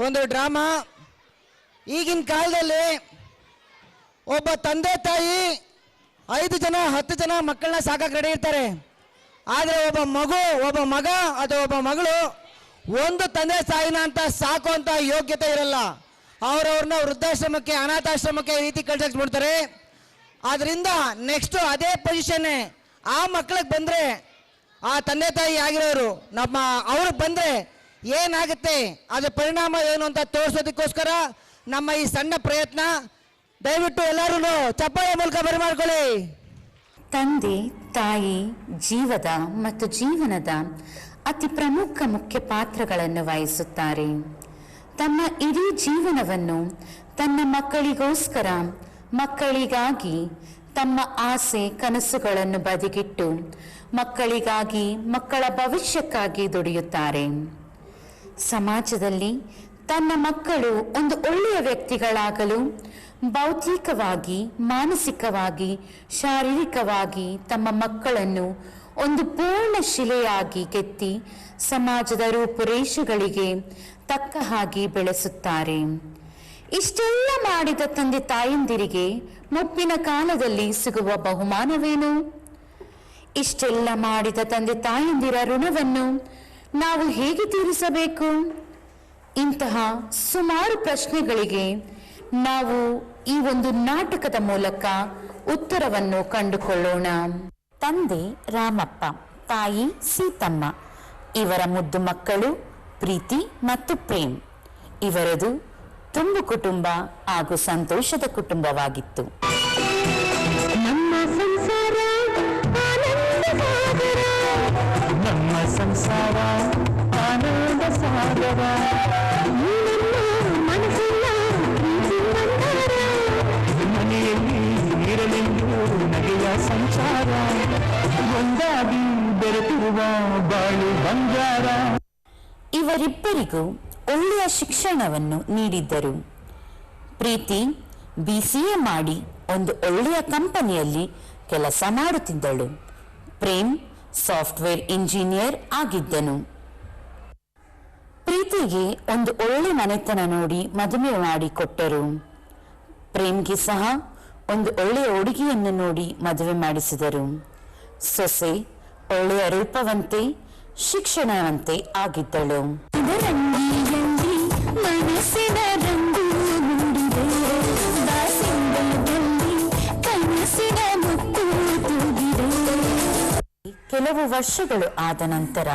ಒಂದು ಡ್ರಾಮಾ. ಈಗಿನ ಕಾಲದಲ್ಲಿ ಒಬ್ಬ ತಂದೆ ತಾಯಿ 5 ಜನ 10 ಜನ ಮಕ್ಕಳನ್ನ ಸಾಕಕ್ಕೆ ರೆಡಿ ಇರ್ತಾರೆ. ಆದರೆ ಒಬ್ಬ ಮಗ ಅಥವಾ ಒಬ್ಬ ಮಗಳು ಒಂದು ತಂದೆ ತಾಯಿನ ಅಂತ ಸಾಕುವಂಥ ಯೋಗ್ಯತೆ ಇರಲ್ಲ. ಅವ್ರನ್ನ ವೃದ್ಧಾಶ್ರಮಕ್ಕೆ ಅನಾಥಾಶ್ರಮಕ್ಕೆ ಈ ರೀತಿ ಕಳ್ಸಕ್ಕೆ ಬಿಡ್ತಾರೆ. ಆದ್ದರಿಂದ ನೆಕ್ಸ್ಟು ಅದೇ ಪೊಸಿಷನ್ನೇ ಆ ಮಕ್ಕಳಿಗೆ ಬಂದರೆ, ಆ ತಂದೆ ತಾಯಿ ಆಗಿರೋರು ಅವ್ರಿಗೆ ಬಂದರೆ ಏನಾಗುತ್ತೆ, ಅದ್ರ ಪರಿಣಾಮ ಏನು ಅಂತ ತೋರಿಸೋದಕ್ಕೋಸ್ಕರ ನಮ್ಮ ಈ ಸಣ್ಣ ಪ್ರಯತ್ನ. ದಯವಿಟ್ಟು ಎಲ್ಲರೂ ಚಪ್ಪಾಳೆ ಮೂಲಕ ಬರಮಾಡ್ಕೊಳ್ಳಿ. ತಂದೆ ತಾಯಿ ಜೀವದ ಮತ್ತು ಜೀವನದ ಅತಿ ಪ್ರಮುಖ ಮುಖ್ಯ ಪಾತ್ರಗಳನ್ನು ವಹಿಸುತ್ತಾರೆ. ತಮ್ಮ ಇಡೀ ಜೀವನವನ್ನು ತನ್ನ ಮಕ್ಕಳಿಗೋಸ್ಕರ, ಮಕ್ಕಳಿಗಾಗಿ, ತಮ್ಮ ಆಸೆ ಕನಸುಗಳನ್ನು ಬದಿಗಿಟ್ಟು ಮಕ್ಕಳಿಗಾಗಿ, ಮಕ್ಕಳ ಭವಿಷ್ಯಕ್ಕಾಗಿ ದುಡಿಯುತ್ತಾರೆ. ಸಮಾಜದಲ್ಲಿ ತನ್ನ ಮಕ್ಕಳು ಒಂದು ಒಳ್ಳೆಯ ವ್ಯಕ್ತಿಗಳಾಗಲು ಭೌತಿಕವಾಗಿ, ಮಾನಸಿಕವಾಗಿ, ಶಾರೀರಿಕವಾಗಿ ತಮ್ಮ ಮಕ್ಕಳನ್ನು ಒಂದು ಪೂರ್ಣ ಶಿಲೆಯಾಗಿ ಕೆತ್ತಿ ಸಮಾಜದ ರೂಪುರೇಷೆಗಳಿಗೆ ತಕ್ಕ ಹಾಗೆ ಬೆಳೆಸುತ್ತಾರೆ. ಇಷ್ಟೆಲ್ಲ ಮಾಡಿದ ತಂದೆ ತಾಯಂದಿರಿಗೆ ಮುಪ್ಪಿನ ಕಾಲದಲ್ಲಿ ಸಿಗುವ ಬಹುಮಾನವೇನು? ಇಷ್ಟೆಲ್ಲ ಮಾಡಿದ ತಂದೆ ತಾಯಂದಿರ ಋಣವನ್ನು ನಾವು ಹೇಗೆ ತೀರಿಸಬೇಕು? ಇಂತಹ ಸುಮಾರು ಪ್ರಶ್ನೆಗಳಿಗೆ ನಾವು ಈ ಒಂದು ನಾಟಕದ ಮೂಲಕ ಉತ್ತರವನ್ನು ಕಂಡುಕೊಳ್ಳೋಣ. ತಂದೆ ರಾಮಪ್ಪ, ತಾಯಿ ಸೀತಮ್ಮ, ಇವರ ಮುದ್ದು ಮಕ್ಕಳು ಪ್ರೀತಿ ಮತ್ತು ಪ್ರೇಮ್. ಇವರದು ತುಂಬು ಕುಟುಂಬ ಹಾಗೂ ಸಂತೋಷದ ಕುಟುಂಬವಾಗಿತ್ತು. ನಮ್ಮ ಸಂಸಾರ ಆನಂದ ಸಾಗರ, ಮನೆಯಲ್ಲಿ ಇರಲೆಂದು ನಗೆಯ ಸಂಚಾರ, ಒಂದಾಗಿ ಬೆರೆತಿರುವ ಬಾಳು ಬಂಗಾರ. ಇವರಿಬ್ಬರಿಗೂ ಒಳ್ಳೆಯ ಶಿಕ್ಷಣವನ್ನು ನೀಡಿದ್ದರು. ಪ್ರೀತಿ BCA ಮಾಡಿ ಒಂದು ಒಳ್ಳೆಯ ಕಂಪನಿಯಲ್ಲಿ ಕೆಲಸ ಮಾಡುತ್ತಿದ್ದಳು. ಪ್ರೇಮ್ ಸಾಫ್ಟ್ವೇರ್ ಇಂಜಿನಿಯರ್ ಆಗಿದ್ದನು. ಪ್ರೀತಿಗೆ ಒಂದು ಒಳ್ಳೆ ಮನೆತನ ನೋಡಿ ಮದುವೆ ಮಾಡಿಕೊಟ್ಟರು. ಪ್ರೇಮ್ಗೆ ಸಹ ಒಂದು ಒಳ್ಳೆಯ ಹುಡುಗಿಯನ್ನು ನೋಡಿ ಮದುವೆ ಮಾಡಿಸಿದರು. ಸೊಸೆ ಒಳ್ಳೆಯ ರೂಪವಂತೆ, ಶಿಕ್ಷಣವಂತೆ ಆಗಿದ್ದಳು. ಕೆಲವು ವರ್ಷಗಳು ಆದ ನಂತರ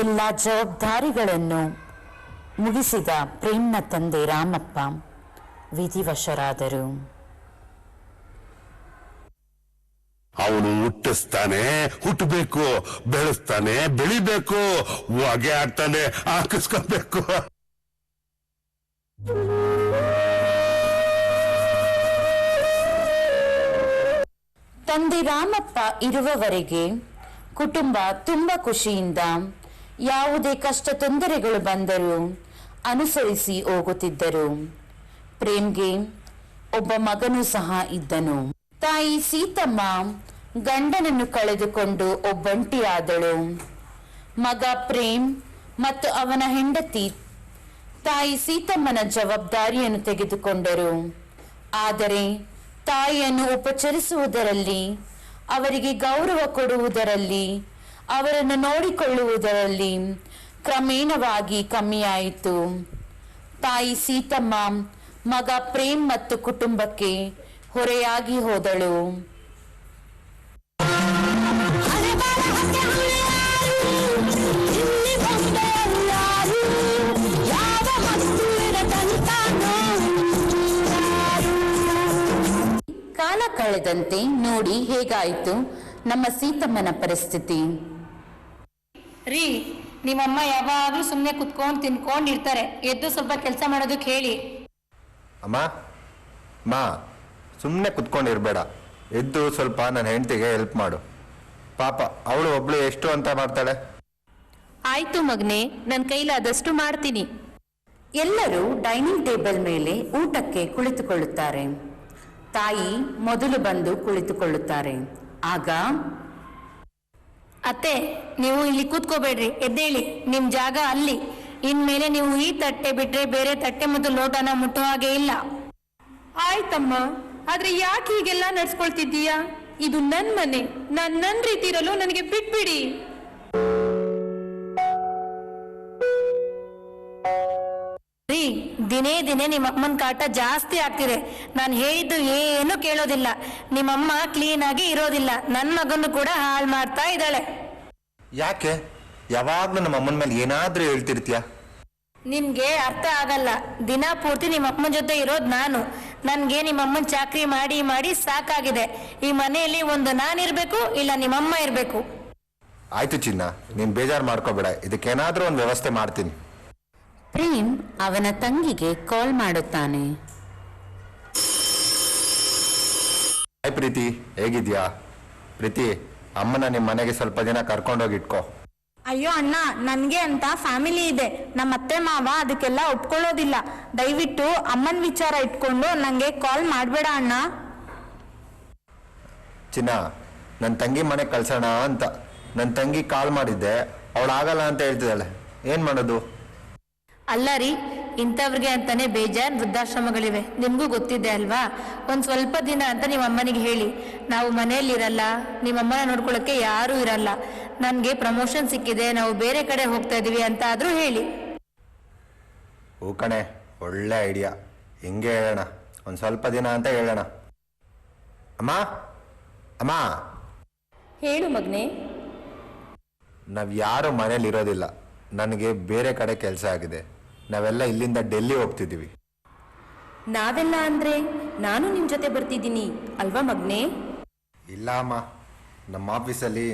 ಎಲ್ಲ ಜವಾಬ್ದಾರಿಗಳನ್ನು ಮುಗಿಸಿದ ಪ್ರೇಮ್ನ ತಂದೆ ರಾಮಪ್ಪ ವಿಧಿವಶರಾದರು. ಅವನು ಹುಟ್ಟಿಸ್ತಾನೆ, ಹುಟ್ಟಬೇಕು, ಬೆಳೆಸ್ತಾನೆ, ಬೆಳಿಬೇಕು, ಹೊಗೆ ಆಡ್ತಾನೆ, ಹಾಕಿಸ್ಕೋಬೇಕು. ತಂದೆ ರಾಮಪ್ಪ ಇರುವವರೆಗೆ ಕುಟುಂಬ ತುಂಬ ಖುಷಿಯಿಂದ ಯಾವುದೇ ಕಷ್ಟ ತೊಂದರೆಗಳು ಬಂದರೂ ಅನುಸರಿಸಿ ಹೋಗುತ್ತಿದ್ದರು. ಪ್ರೇಮ್ಗೆ ಒಬ್ಬ ಮಗನೂ ಸಹ ಇದ್ದನು. ತಾಯಿ ಸೀತಮ್ಮ ಗಂಡನನ್ನು ಕಳೆದುಕೊಂಡು ಒಬ್ಬಂಟಿಯಾದಳು. ಮಗ ಪ್ರೇಮ್ ಮತ್ತು ಅವನ ಹೆಂಡತಿ ತಾಯಿ ಸೀತಮ್ಮನ ಜವಾಬ್ದಾರಿಯನ್ನು ತೆಗೆದುಕೊಂಡರು. ಆದರೆ ತಾಯಿಯನ್ನು ಉಪಚರಿಸುವುದರಲ್ಲಿ, ಅವರಿಗೆ ಗೌರವ ಕೊಡುವುದರಲ್ಲಿ, ಅವರನ್ನು ನೋಡಿಕೊಳ್ಳುವುದರಲ್ಲಿ ಕ್ರಮೇಣವಾಗಿ ಕಮ್ಮಿಯಾಯಿತು. ತಾಯಿ ಸೀತಮ್ಮ ಮಗ ಪ್ರೇಮ್ ಮತ್ತು ಕುಟುಂಬಕ್ಕೆ ಹೊರೆಯಾಗಿ ಹೋದಳು. ಕಾಲ ಕಳೆದಂತೆ ನೋಡಿ ಹೇಗಾಯಿತು ನಮ್ಮ ಸೀತಮ್ಮನ ಪರಿಸ್ಥಿತಿ. ರೀ, ನಿಮ್ಮಮ್ಮ ಯಾವಾಗಲೂ ಸುಮ್ಮನೆ ಕುತ್ಕೊಂಡು ತಿನ್ಕೊಂಡು ಇರ್ತಾರೆ. ಎದ್ದು ಸ್ವಲ್ಪ ಕೆಲಸ ಮಾಡೋದಕ್ಕೆ ಹೇಳಿ. ಅಮ್ಮ ಸುಮ್ಮನೆ ಕುತ್ಕೊಂಡಿರ್ಬೇಡ, ಎದ್ದು ಸ್ವಲ್ಪ ನನ್ನ ಹೆಂಡತಿಗೆ ಹೆಲ್ಪ್ ಮಾಡು. ಪಾಪ ಅವಳು ಒಬ್ಳು ಎಷ್ಟು ಅಂತ ಮಾಡ್ತಾಳೆ. ಆಯ್ತು ಮಗನೇ, ನನ್ನ ಕೈಲಾದಷ್ಟು ಮಾಡ್ತೀನಿ. ಎಲ್ಲರೂ ಡೈನಿಂಗ್ ಟೇಬಲ್ ಮೇಲೆ ಊಟಕ್ಕೆ ಕುಳಿತುಕೊಳ್ಳುತ್ತಾರೆ. ತಾಯಿ ಮೊದಲು ಬಂದು ಕುಳಿತುಕೊಳ್ಳುತ್ತಾರೆ. ಆಗ ಅತ್ತೆ, ನೀವು ಇಲ್ಲಿ ಕೂತ್ಕೋಬೇಡ್ರಿ, ಎದ್ದೇಳಿ, ನಿಮ್ ಜಾಗ ಅಲ್ಲಿ. ಇನ್ಮೇಲೆ ನೀವು ಈ ತಟ್ಟೆ ಬಿಟ್ರೆ ಬೇರೆ ತಟ್ಟೆ ಮತ್ತು ಲೋಟನ ಮುಟ್ಟೋ ಹಾಗೆ ಇಲ್ಲ. ಆಯ್ತಮ್ಮ, ಆದ್ರೆ ಯಾಕೆ ಹೀಗೆಲ್ಲ ನಡ್ಸ್ಕೊಳ್ತಿದ್ದೀಯಾ? ಇದು ನನ್ ಮನೆ, ನನ್ ರೀತಿ ಇರಲು ನನಗೆ ಬಿಟ್ಬಿಡಿ. ರೀ, ದಿನೇ ದಿನೇ ನಿಮ್ಮ ಅಮ್ಮನ ಕಾಟ ಜಾಸ್ತಿ ಆಗ್ತಿದೆ. ನಾನು ಹೇಳಿದ್ದು ಏನು ಕೇಳೋದಿಲ್ಲ. ನಿಮ್ಮಮ್ಮ ಕ್ಲೀನ್ ಆಗಿ ಇರೋದಿಲ್ಲ. ನನ್ನ ಮಗನ್ನು ಕೂಡ ಹಾಳು ಮಾಡ್ತಾ ಇದ್ದಾಳೆ. ಯಾಕೆ ಯಾವಾಗ್ಲೂ ನಮ್ಮ ಅಮ್ಮನ ಮೇಲೆ ಏನಾದ್ರೂ ಹೇಳ್ತಿರ್ತೀಯ? ನಿನ್ಗೆ ಅರ್ಥ ಆಗಲ್ಲ. ದಿನ ಪೂರ್ತಿ ನಿಮ್ಮ ಅಮ್ಮನ ಜೊತೆ ಇರೋದು ನಾನು. ನನ್ಗೆ ನಿಮ್ಮಮ್ಮನ ಚಾಕ್ರಿ ಮಾಡಿ ಮಾಡಿ ಸಾಕಾಗಿದೆ. ಈ ಮನೆಯಲ್ಲಿ ಒಂದು ನಾನಿರ್ಬೇಕು, ಇಲ್ಲ ನಿಮ್ಮಮ್ಮ ಇರ್ಬೇಕು. ಆಯ್ತು ಚಿನ್ನ, ನೀನ್ ಬೇಜಾರು ಮಾಡ್ಕೋಬೇಡ, ಇದಕ್ಕೇನಾದ್ರೂ ಒಂದು ವ್ಯವಸ್ಥೆ ಮಾಡ್ತೀನಿ. ಪ್ರೇಮ್ ಅವನ ತಂಗಿಗೆ ಕಾಲ್ ಮಾಡುತ್ತಾನೆ. ಹಾಯ್ ಪ್ರೀತಿ, ಹೇಗಿದ್ಯಾ? ಪ್ರೀತಿ, ಅಮ್ಮನ ನಿಮ್ಮ ಮನೆಗೆ ಸ್ವಲ್ಪ ದಿನ ಕರ್ಕೊಂಡೋಗಿ ಇಟ್ಕೋ. ಅಯ್ಯೋ ಅಣ್ಣ, ನನ್ಗೆ ಅಂತ ಫ್ಯಾಮಿಲಿ ಇದೆ. ನಮ್ಮ ಅತ್ತೆ ಮಾವ ಅದಕ್ಕೆಲ್ಲ ಒಪ್ಕೊಳ್ಳೋದಿಲ್ಲ. ದಯವಿಟ್ಟು ಅಮ್ಮನ ವಿಚಾರ ಇಟ್ಕೊಂಡು ನಂಗೆ ಕಾಲ್ ಮಾಡಬೇಡ ಅಣ್ಣ. ಚಿನ್ನ, ನನ್ನ ತಂಗಿ ಮನೆಗೆ ಕಳ್ಸೋಣ ಅಂತ ನನ್ನ ತಂಗಿ ಕಾಲ್ ಮಾಡಿದ್ದೆ, ಅವಳು ಆಗಲ್ಲ ಅಂತ ಹೇಳ್ತಿದ್ದಾಳೆ. ಏನ್ ಮಾಡೋದು? ಅಲ್ಲ ರೀ, ಇಂಥವ್ರಿಗೆ ಅಂತಾನೆ ಬೇಜಾನ್ ವೃದ್ಧಾಶ್ರಮಗಳಿವೆ. ನಿಮ್ಗೂ ಗೊತ್ತಿದೆ ಅಲ್ವಾ? ಒಂದ್ ಸ್ವಲ್ಪ ದಿನ ಅಂತ ನಿಮ್ಮ ಅಮ್ಮನಿಗೆ ಹೇಳಿ, ನಾವು ಮನೆಯಲ್ಲಿರಲ್ಲ, ನಿಮ್ಮಮ್ಮನ ನೋಡ್ಕೊಳ್ಳೋಕೆ ಯಾರೂ ಇರಲ್ಲ, ನನ್ಗೆ ಪ್ರಮೋಷನ್ ಸಿಕ್ಕಿದೆ, ನಾವು ಬೇರೆ ಕಡೆ ಹೋಗ್ತಾ ಇದೀವಿ ಅಂತ ಆದ್ರೂ ಹೇಳಿ. ಹೂ ಕಣೆ, ಒಳ್ಳೆ ಐಡಿಯಾ. ಹಿಂಗೆ ಹೇಳೋಣ, ಒಂದ್ ಸ್ವಲ್ಪ ದಿನ ಅಂತ ಹೇಳೋಣ. ಅಮ್ಮ ಅಮ್ಮ, ಹೇಳು ಮಗ್ನೆ. ನಾವ್ ಯಾರು ಮನೇಲಿ ಇರೋದಿಲ್ಲ. ನನಗೆ ಬೇರೆ ಕಡೆ ಕೆಲಸ ಆಗಿದೆ. ನಾವೆಲ್ಲ ಇಲ್ಲಿಂದ ಡೆಲ್ಲಿ ಹೋಗ್ತಿದ್ದೀವಿ. ನಾವೆಲ್ಲ ಅಂದ್ರೆ ನಾನು ನಿಮ್ ಜೊತೆ ಬರ್ತಿದ್ದೀನಿ ಅಲ್ವಾ ಮಗ್ನೆ? ಇಲ್ಲ ಅಮ್ಮ, ನಮ್ಮ ಆಫೀಸಲ್ಲಿ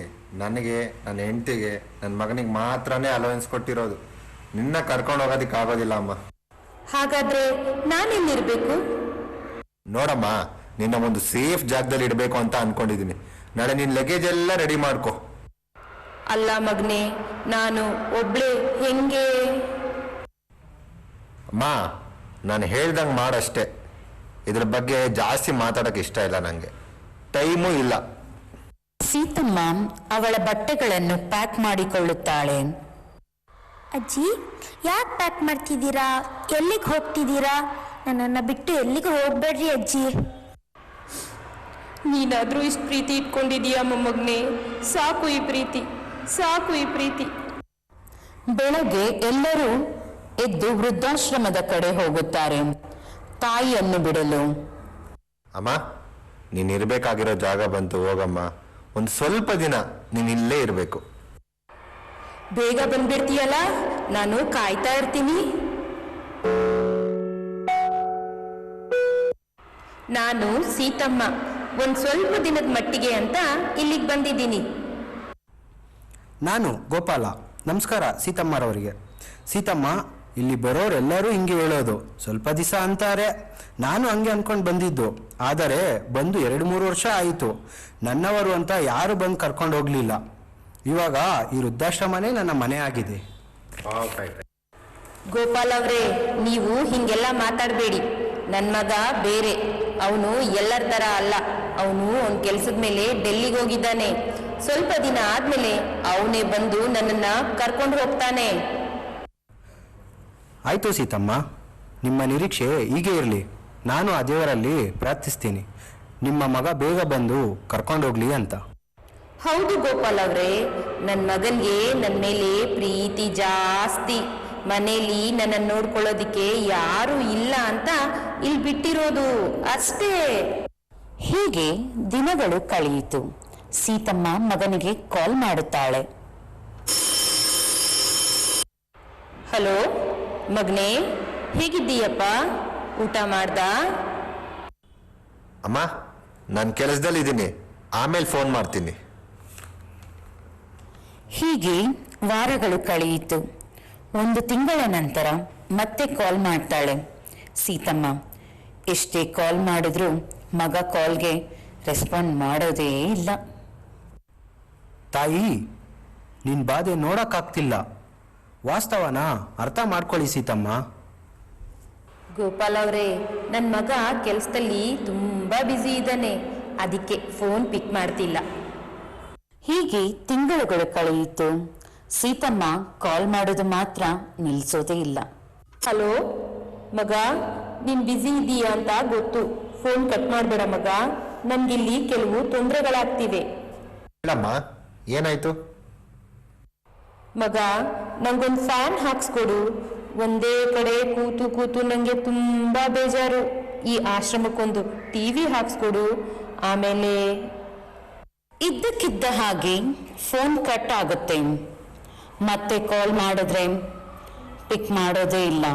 ನನಗೆ, ನನ್ನ ಹೆಂಡತಿಗೆ, ನನ್ನ ಮಗನಿಗೆ ಮಾತ್ರನೇ ಅಲೋವೆನ್ಸ್ ಕೊಟ್ಟಿರೋದು. ನಿನ್ನ ಕರ್ಕೊಂಡು ಹೋಗೋದಕ್ಕೆ ಆಗೋದಿಲ್ಲ ಅಮ್ಮ. ಹಾಗಾದ್ರೆ ನಾನೆಲ್ಲಿರ್ಬೇಕು? ನೋಡಮ್ಮ, ನಿನ್ನ ಒಂದು ಸೇಫ್ ಜಾಗದಲ್ಲಿ ಇಡಬೇಕು ಅಂತ ಅನ್ಕೊಂಡಿದ್ದೀನಿ. ನಾಳೆ ನಿನ್ನ ಲಗೇಜ್ ಎಲ್ಲ ರೆಡಿ ಮಾಡ್ಕೊ. ಅಲ್ಲ ಮಗ್ನೆ, ನಾನು ಒಬ್ಳೆ ಹೆಂಗೆ? ಅಮ್ಮ, ನಾನು ಹೇಳ್ದಂಗೆ ಮಾಡಷ್ಟೇ. ಇದ್ರ ಬಗ್ಗೆ ಜಾಸ್ತಿ ಮಾತಾಡಕ್ಕೆ ಇಷ್ಟ ಇಲ್ಲ ನನಗೆ, ಟೈಮೂ ಇಲ್ಲ. ಸೀತಮ್ಮ ಅವಳ ಬಟ್ಟೆಗಳನ್ನು ಪ್ಯಾಕ್ ಮಾಡಿಕೊಳ್ಳುತ್ತಾಳೆ. ಅಜ್ಜಿ, ಯಾಕೆ ಪ್ಯಾಕ್ ಮಾಡ್ತಿದ್ದೀರಾ? ಎಲ್ಲಿಗೆ ಹೋಗ್ತಿದ್ದೀರಾ? ನನ್ನನ್ನು ಬಿಟ್ಟು ಎಲ್ಲಿಗೆ ಹೋಗ್ಬೇಡ್ರಿ ಅಜ್ಜಿ. ನೀನಾದ್ರೂ ಇಷ್ಟು ಪ್ರೀತಿ ಇಟ್ಕೊಂಡಿದೀಯಾ ಮೊಮ್ಮಗ್ನೆ? ಸಾಕು ಈ ಪ್ರೀತಿ, ಸಾಕು ಈ ಪ್ರೀತಿ. ಬೆಳಗ್ಗೆ ಎಲ್ಲರೂ ಎದ್ದು ವೃದ್ಧಾಶ್ರಮದ ಕಡೆ ಹೋಗುತ್ತಾರೆ ತಾಯಿಯನ್ನು ಬಿಡಲು. ಅಮ್ಮ, ನೀನು ಇರಬೇಕಾಗಿರೋ ಜಾಗ ಬಂತು, ಹೋಗಮ್ಮ. ಒಂದು ಸ್ವಲ್ಪ ದಿನ ನೀನು ಇಲ್ಲೇ ಇರಬೇಕು. ಬೇಗ ಬಂದ್ಬಿಡ್ತೀಯಲ್ಲ, ನಾನು ಕಾಯ್ತಾ ಇರ್ತೀನಿ. ನಾನು ಸೀತಮ್ಮ, ಒಂದ್ ಸ್ವಲ್ಪ ದಿನದ ಮಟ್ಟಿಗೆ ಅಂತ ಇಲ್ಲಿಗೆ ಬಂದಿದ್ದೀನಿ. ನಾನು ಗೋಪಾಲ. ನಮಸ್ಕಾರ ಸೀತಮ್ಮರವರಿಗೆ. ಸೀತಮ್ಮ, ಇಲ್ಲಿ ಬರೋರೆಲ್ಲರೂ ಹಿಂಗೆ ಹೇಳೋದು, ಸ್ವಲ್ಪ ದಿವಸ ಅಂತಾರೆ. ನಾನು ಹಂಗೆ ಅನ್ಕೊಂಡು ಬಂದಿದ್ದು, ಆದರೆ ಬಂದು 2-3 ವರ್ಷ ಆಯಿತು. ನನ್ನವರು ಅಂತ ಯಾರು ಬಂದು ಕರ್ಕೊಂಡು ಹೋಗ್ಲಿಲ್ಲ. ಇವಾಗ ಈ ವೃದ್ಧಾಶ್ರಮನೇ ನನ್ನ ಮನೆ ಆಗಿದೆ. ಗೋಪಾಲ್ ಅವ್ರೆ, ನೀವು ಹಿಂಗೆಲ್ಲ ಮಾತಾಡಬೇಡಿ. ನನ್ನ ಮಗ ಬೇರೆ, ಅವನು ಎಲ್ಲರ ತರ ಅಲ್ಲ. ಅವನು ಅವ್ನ ಕೆಲ್ಸದ ಮೇಲೆ ಡೆಲ್ಲಿಗೆ ಹೋಗಿದ್ದಾನೆ. ಸ್ವಲ್ಪ ದಿನ ಆದ್ಮೇಲೆ ಅವನೇ ಬಂದು ನನ್ನನ್ನ ಕರ್ಕೊಂಡು ಹೋಗ್ತಾನೆ. ಆಯಿತು ಸೀತಮ್ಮ, ನಿಮ್ಮ ನಿರೀಕ್ಷೆ ಹೀಗೆ ಇರಲಿ. ನಾನು ಆ ದೇವರಲ್ಲಿ ಪ್ರಾರ್ಥಿಸ್ತೀನಿ ನಿಮ್ಮ ಮಗ ಬೇಗ ಬಂದು ಕರ್ಕೊಂಡೋಗ್ಲಿ ಅಂತ. ಹೌದು ಗೋಪಾಲ್ ಅವ್ರೆ, ನನ್ನ ಮಗನ್ಗೆ ನನ್ನ ಮೇಲೆ ಪ್ರೀತಿ ಜಾಸ್ತಿ. ಮನೇಲಿ ನನ್ನ ನೋಡ್ಕೊಳ್ಳೋದಿಕ್ಕೆ ಯಾರು ಇಲ್ಲ ಅಂತ ಇಲ್ಲಿ ಬಿಟ್ಟಿರೋದು ಅಷ್ಟೇ. ಹೀಗೆ ದಿನಗಳು ಕಳೆಯಿತು. ಸೀತಮ್ಮ ಮಗನಿಗೆ ಕಾಲ್ ಮಾಡುತ್ತಾಳೆ. ಹಲೋ ಮಗನೇ, ಹೇಗಿದ್ದೀಯಪ್ಪ? ಊಟ ಮಾಡ್ದ? ಅಮ್ಮ, ನಾನು ಕೆಲಸದಲ್ಲಿ ಇದ್ದೀನಿ, ಆಮೇಲೆ ಫೋನ್ ಮಾಡ್ತೀನಿ. ಹೀಗೆ ವಾರಗಳು ಕಳೆಯಿತು. 1 ತಿಂಗಳ ನಂತರ ಮತ್ತೆ ಕಾಲ್ ಮಾಡ್ತಾಳೆ ಸೀತಮ್ಮ. ಎಷ್ಟೇ ಕಾಲ್ ಮಾಡಿದ್ರೂ ಮಗ ಕಾಲ್ಗೆ ರೆಸ್ಪಾಂಡ್ ಮಾಡೋದೇ ಇಲ್ಲ. ತಾಯಿ, ನಿನ್ನ ಬಾಧೆ ನೋಡೋಕ್ಕಾಗ್ತಿಲ್ಲ. ವಾಸ್ತವನ ಅರ್ಥ ಮಾಡ್ಕೊಳ್ಳಿ ಸೀತಮ್ಮ. ಗೋಪಾಲ್ ಅವರೇ, ನನ್ನ ಮಗ ಕೆಲಸದಲ್ಲಿ ತುಂಬಾ ಬ್ಯುಸಿ ಇದ್ದಾನೆ, ಅದಕ್ಕೆ ಫೋನ್ ಪಿಕ್ ಮಾಡ್ತಿಲ್ಲ. ಹೀಗೆ ತಿಂಗಳುಗಳು ಕಳೆಯಿತು. ಸೀತಮ್ಮ ಕಾಲ್ ಮಾಡೋದು ಮಾತ್ರ ನಿಲ್ಸೋದೇ ಇಲ್ಲ. ಹಲೋ ಮಗ, ನೀನ್ ಬ್ಯುಸಿ ಇದೀಯಾ ಅಂತ ಗೊತ್ತು. ಫೋನ್ ಕಟ್ ಮಾಡ್ಬೇಡ ಮಗ, ನನ್ಗಿಲ್ಲಿ ಕೆಲವು ತೊಂದರೆಗಳಾಗ್ತಿವೆ. ಹೇಳಮ್ಮ, ಏನಾಯ್ತು? ಮಗ, ನಂಗೊಂದು ಫ್ಯಾನ್ ಹಾಕ್ಸ್ಕೊಡು. ಒಂದೇ ಕಡೆ ಕೂತು ಕೂತು ನಂಗೆ ತುಂಬಾ ಬೇಜಾರು. ಈ ಆಶ್ರಮಕ್ಕೊಂದು ಟಿವಿ ಹಾಕ್ಸ್ಕೊಡು. ಆಮೇಲೆ ಇದ್ದಕ್ಕಿದ್ದ ಹಾಗೆ ಫೋನ್ ಕಟ್ ಆಗುತ್ತೆ. ಮತ್ತೆ ಕಾಲ್ ಮಾಡಿದ್ರೆ ಪಿಕ್ ಮಾಡೋದೇ ಇಲ್ಲ.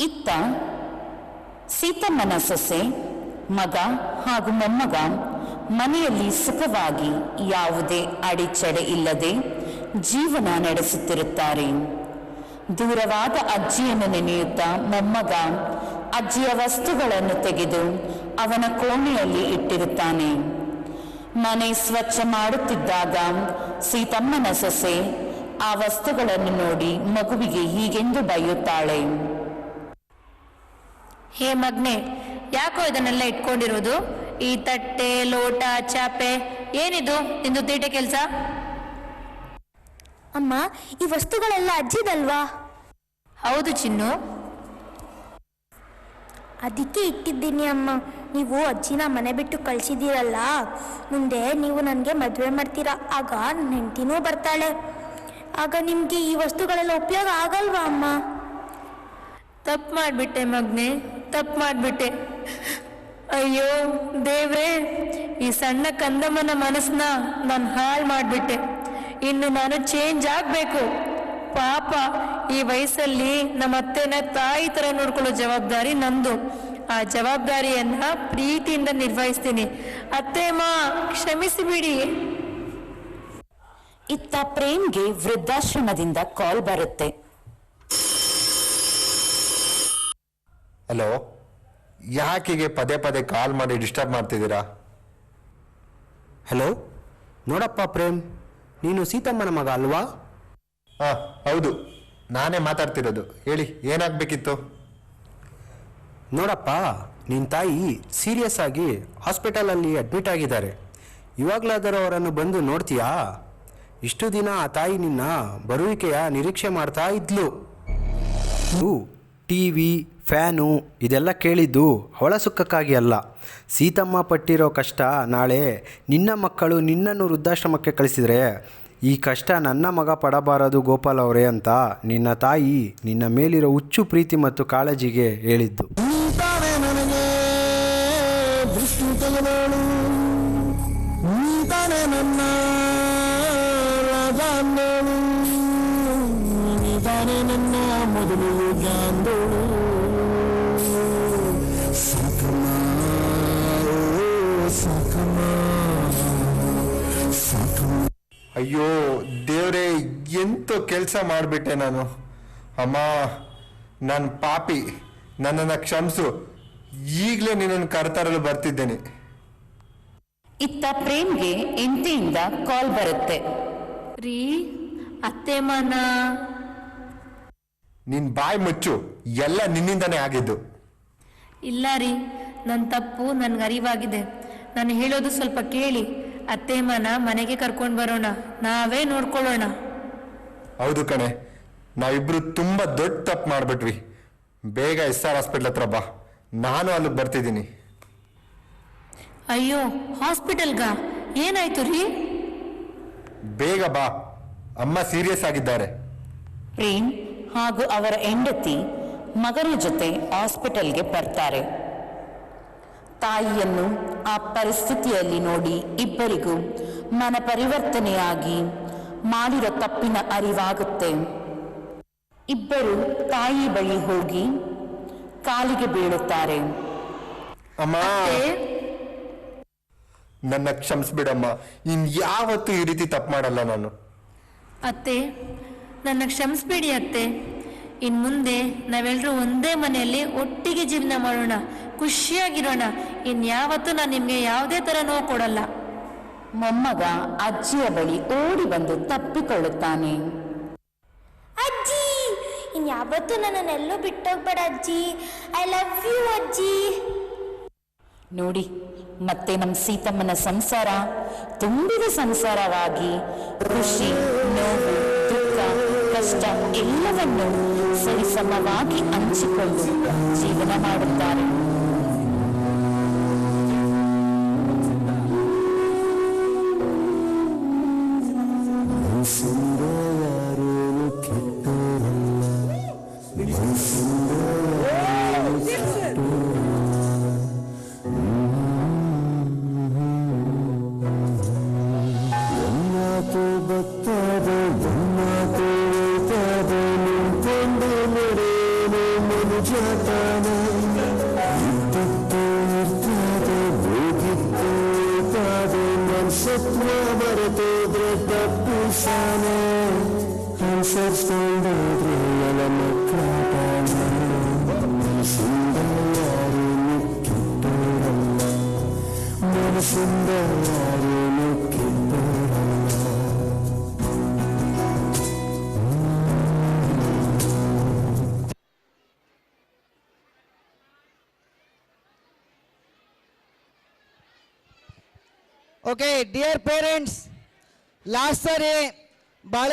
ಇತ್ತ ಸೀತಮ್ಮನ ಸೊಸೆ, ಮಗ ಹಾಗೂ ಮೊಮ್ಮಗ ಮನೆಯಲ್ಲಿ ಸುಖವಾಗಿ ಯಾವುದೇ ಅಡೆಚಣೆ ಇಲ್ಲದೆ ಜೀವನ ನಡೆಸುತ್ತಿರುತ್ತಾರೆ. ದೂರವಾದ ಅಜ್ಜಿಯನ್ನು ನೆನೆಯುತ್ತಾ ಮೊಮ್ಮಗ ಅಜ್ಜಿಯ ವಸ್ತುಗಳನ್ನು ತೆಗೆದು ಅವನ ಕೋಣೆಯಲ್ಲಿ ಇಟ್ಟಿರುತ್ತಾನೆ. ಮನೆ ಸ್ವಚ್ಛ ಮಾಡುತ್ತಿದ್ದಾಗ ಸೀತಮ್ಮನ ಸೊಸೆ ಆ ವಸ್ತುಗಳನ್ನು ನೋಡಿ ಮಗುವಿಗೆ ಹೀಗೆಂದು ಬೈಯುತ್ತಾಳೆ. ಹೇ ಮಗ್ನೆ, ಯಾಕೋ ಇದನ್ನೆಲ್ಲ ಇಟ್ಕೊಂಡಿರೋದು? ಈ ತಟ್ಟೆ, ಲೋಟ, ಚಾಪೆ ಏನಿದು ನಿಂದು ತೀಟೆ ಕೆಲಸ? ಅಮ್ಮ, ಈ ವಸ್ತುಗಳೆಲ್ಲ ಅಜ್ಜಿದಲ್ವಾ? ಹೌದು ಚಿನ್ನು. ಅದಕ್ಕೆ ಇಟ್ಟಿದ್ದೀನಿ ಅಮ್ಮ. ನೀವು ಅಜ್ಜಿನ ಮನೆ ಬಿಟ್ಟು ಕಳಿಸಿದ್ದೀರಲ್ಲ, ಮುಂದೆ ನೀವು ನನಗೆ ಮದುವೆ ಮಾಡ್ತೀರಾ, ಆಗ ನನ್ನ ಹೆಂಡತಿನೂ ಬರ್ತಾಳೆ. ಆಗ ನಿಮಗೆ ಈ ವಸ್ತುಗಳೆಲ್ಲ ಉಪಯೋಗ ಆಗಲ್ವಾ ಅಮ್ಮ? ತಪ್ಪು ಮಾಡಿಬಿಟ್ಟೆ ಮಗ್ನೆ, ತಪ್ಪು ಮಾಡಿಬಿಟ್ಟೆ. ಅಯ್ಯೋ ದೇವ್ರೇ, ಈ ಸಣ್ಣ ಕಂದಮ್ಮನ ಮನಸ್ಸನ್ನ ನಾನು ಹಾಳು ಮಾಡಿಬಿಟ್ಟೆ. ಇನ್ನು ನಾನು ಚೇಂಜ್ ಆಗಬೇಕು. ಪಾಪ, ಈ ವಯಸ್ಸಲ್ಲಿ ನಮ್ಮ ಅತ್ತೆನ ತಾಯಿ ಥರ ನೋಡ್ಕೊಳ್ಳೋ ಜವಾಬ್ದಾರಿ ನಂದು. ಆ ಜವಾಬ್ದಾರಿಯನ್ನ ಪ್ರೀತಿಯಿಂದ ನಿರ್ವಹಿಸ್ತೀನಿ. ಅತ್ತೆಮ್ಮ, ಕ್ಷಮಿಸಿಬಿಡಿ. ಇತ್ತ ಪ್ರೇಮ್ಗೆ ವೃದ್ಧಾಶ್ರಮದಿಂದ ಕಾಲ್ ಬರುತ್ತೆ. ಹಲೋ, ಯಾಕಿಗೆ ಪದೇ ಪದೇ ಕಾಲ್ ಮಾಡಿ ಡಿಸ್ಟರ್ಬ್ ಮಾಡ್ತಿದ್ದೀರಾ? ಹಲೋ, ನೋಡಪ್ಪ ಪ್ರೇಮ್, ನೀನು ಸೀತಮ್ಮನ ಮಗ ಅಲ್ವಾ? ಹಾಂ ಹೌದು, ನಾನೇ ಮಾತಾಡ್ತಿರೋದು. ಹೇಳಿ, ಏನಾಗಬೇಕಿತ್ತು? ನೋಡಪ್ಪ, ನಿನ್ನ ತಾಯಿ ಸೀರಿಯಸ್ ಆಗಿ ಹಾಸ್ಪಿಟಲಲ್ಲಿ ಅಡ್ಮಿಟ್ ಆಗಿದ್ದಾರೆ. ಇವಾಗಲಾದರೂ ಅವರನ್ನು ಬಂದು ನೋಡ್ತೀಯಾ? ಇಷ್ಟು ದಿನ ಆ ತಾಯಿ ನಿನ್ನ ಬರುವಿಕೆಯ ನಿರೀಕ್ಷೆ ಮಾಡ್ತಾ ಇದ್ಲು. ಟಿವಿ, ಫ್ಯಾನು ಇದೆಲ್ಲ ಕೇಳಿದ್ದು ಅವಳ ಸುಖಕ್ಕಾಗಿ ಅಲ್ಲ. ಸೀತಮ್ಮ ಪಟ್ಟಿರೋ ಕಷ್ಟ ನಾಳೆ ನಿನ್ನ ಮಕ್ಕಳು ನಿನ್ನನ್ನು ವೃದ್ಧಾಶ್ರಮಕ್ಕೆ ಕಳಿಸಿದರೆ ಈ ಕಷ್ಟ ನನ್ನ ಮಗ ಪಡಬಾರದು ಗೋಪಾಲ್ ಅವರೇ ಅಂತ ನಿನ್ನ ತಾಯಿ ನಿನ್ನ ಮೇಲಿರೋ ಹುಚ್ಚು ಪ್ರೀತಿ ಮತ್ತು ಕಾಳಜಿಗೆ ಹೇಳಿದ್ದು. ಅಯ್ಯೋ ದೇವ್ರೇ, ಎಂತ ಕೆಲಸ ಮಾಡಿಬಿಟ್ಟೆ ನಾನು. ಅಮ್ಮ, ನನ್ನ ಪಾಪಿ, ನನ್ನನ್ನು ಕ್ಷಮಿಸು. ಈಗಲೇ ನಿನ್ನನ್ನು ಕರೆತರಲು ಬರ್ತಿದ್ದೇನೆ. ಇತ್ತ ಪ್ರೇಮ್ಗೆ ಹೆಂಡತಿಯಿಂದ ಕಾಲ್ ಬರುತ್ತೆ. ರೀ, ಅತ್ತೆಮ್ಮನ ನಿನ್ ಬಾಯಿ ಮುಚ್ಚು, ಎಲ್ಲ ನಿನ್ನಿಂದನೇ ಆಗಿದ್ದು. ಇಲ್ಲ ರೀ, ನನ್ನ ತಪ್ಪು ನನ್ಗೆ ಅರಿವಾಗಿದೆ. ನಾನು ಹೇಳೋದು ಸ್ವಲ್ಪ ಕೇಳಿ. ಅತ್ತೆಮ್ಮನ ಮನೆಗೆ ಕರ್ಕೊಂಡು ಬರೋಣ, ನಾವೇ ನೋಡ್ಕೊಳ್ಳೋಣ. ಹೌದು ಕಣೆ, ನಾವಿಬ್ರು ತುಂಬಾ ದೊಡ್ಡ ತಪ್ಪು ಮಾಡ್ಬಿಟ್ವಿ. ಬೇಗ SR ಹಾಸ್ಪಿಟ್ಲ್ ಹತ್ರ ಬಾ, ನಾನು ಅಲ್ಲಿಗೆ ಬರ್ತಿದ್ದೀನಿ. ಅಯ್ಯೋ, ಹಾಸ್ಪಿಟಲ್ಗ? ಏನಾಯ್ತು ರೀ? ಬೇಗ ಬಾ, ಅಮ್ಮ ಸೀರಿಯಸ್ ಆಗಿದ್ದಾರೆ. ಪ್ರೇಮ್ ಹಾಗೂ ಅವರ ಹೆಂಡತಿ ಮಗನ ಜೊತೆ ಹಾಸ್ಪಿಟಲ್ಗೆ ಬರ್ತಾರೆ. ತಾಯಿಯನ್ನು ಆ ಪರಿಸ್ಥಿತಿಯಲ್ಲಿ ನೋಡಿ ಇಬ್ಬರಿಗೂ ಮನ ಪರಿವರ್ತನೆಯಾಗಿ ಮಾಡಿರೋ ತಪ್ಪಿನ ಅರಿವಾಗುತ್ತೆ. ಇಬ್ಬರು ತಾಯಿ ಬಳಿ ಹೋಗಿ ಕಾಲಿಗೆ ಬೀಳುತ್ತಾರೆ. ಅಮ್ಮ, ನನ್ನ ಕ್ಷಮಿಸ್ಬಿಡಮ್ಮ. ಯಾವತ್ತೂ ಈ ರೀತಿ ತಪ್ಪು ಮಾಡಲ್ಲ ನಾನು. ಅತ್ತೆ, ನನ್ನ ಕ್ಷಮಿಸ್ಬೇಡಿ ಅತ್ತೆ. ಇನ್ನು ಮುಂದೆ ನಾವೆಲ್ಲರೂ ಒಂದೇ ಮನೆಯಲ್ಲಿ ಒಟ್ಟಿಗೆ ಜೀವನ ಮಾಡೋಣ, ಖುಷಿಯಾಗಿರೋಣ. ಇನ್ಯಾವತ್ತೂ ನಾನು ನಿಮಗೆ ಯಾವುದೇ ಥರ ನೋವು ಕೊಡಲ್ಲ. ಮೊಮ್ಮಗ ಅಜ್ಜಿಯ ಬಳಿ ಓಡಿ ಬಂದು ತಪ್ಪಿಕೊಳ್ಳುತ್ತಾನೆ. ಅಜ್ಜಿ, ಇನ್ಯಾವತ್ತೂ ನನ್ನನ್ನೆಲ್ಲೂ ಬಿಟ್ಟೋಗ್ಬೇಡ ಅಜ್ಜಿ. ಐ ಲವ್ ಯು ಅಜ್ಜಿ. ನೋಡಿ, ಮತ್ತೆ ನಮ್ಮ ಸೀತಮ್ಮನ ಸಂಸಾರ ತುಂಬಿದ ಸಂಸಾರವಾಗಿ ಖುಷಿ, ನೋವು, ದುಃಖ, ಕಷ್ಟ ಎಲ್ಲವನ್ನು ಸರಿಸಮವಾಗಿ ಹಂಚಿಕೊಂಡು ಜೀವನ ಮಾಡುತ್ತಾರೆ. ಓಕೆ ಡಿಯರ್ ಪೇರೆಂಟ್ಸ್, ಲಾಸ್ಟ್ ಸಾರಿ ಬಾಳೆ